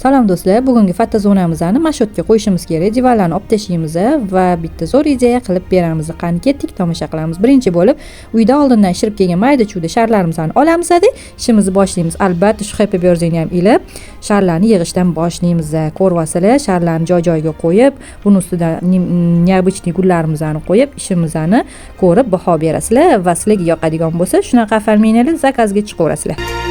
Salom do'stlar, bugungi fotozonamizni mashotga qo'yishimiz kerak. Divarlarni olib tashlaymiz va bitta zo'r ideya qilib beramiz. Qani ketdik, tomosha qilamiz. Birinchi bo'lib, uyda oldindan shirib kelgan mayda-chuyda sharlarimizni olamiz, ishimizni boshlaymiz. Albatta, shu Happy Birthday ham ilib, sharlarni yig'ishdan boshlaymiz. Ko'rvasizlar, sharlarni joy-joyiga qo'yib, buni ustidan neobычный gullarimizni qo'yib, ishimizni ko'rib baho berasizlar va sizlarga yoqadigan bo'lsa, shunaqa farminali zakazga chiqaverasizlar.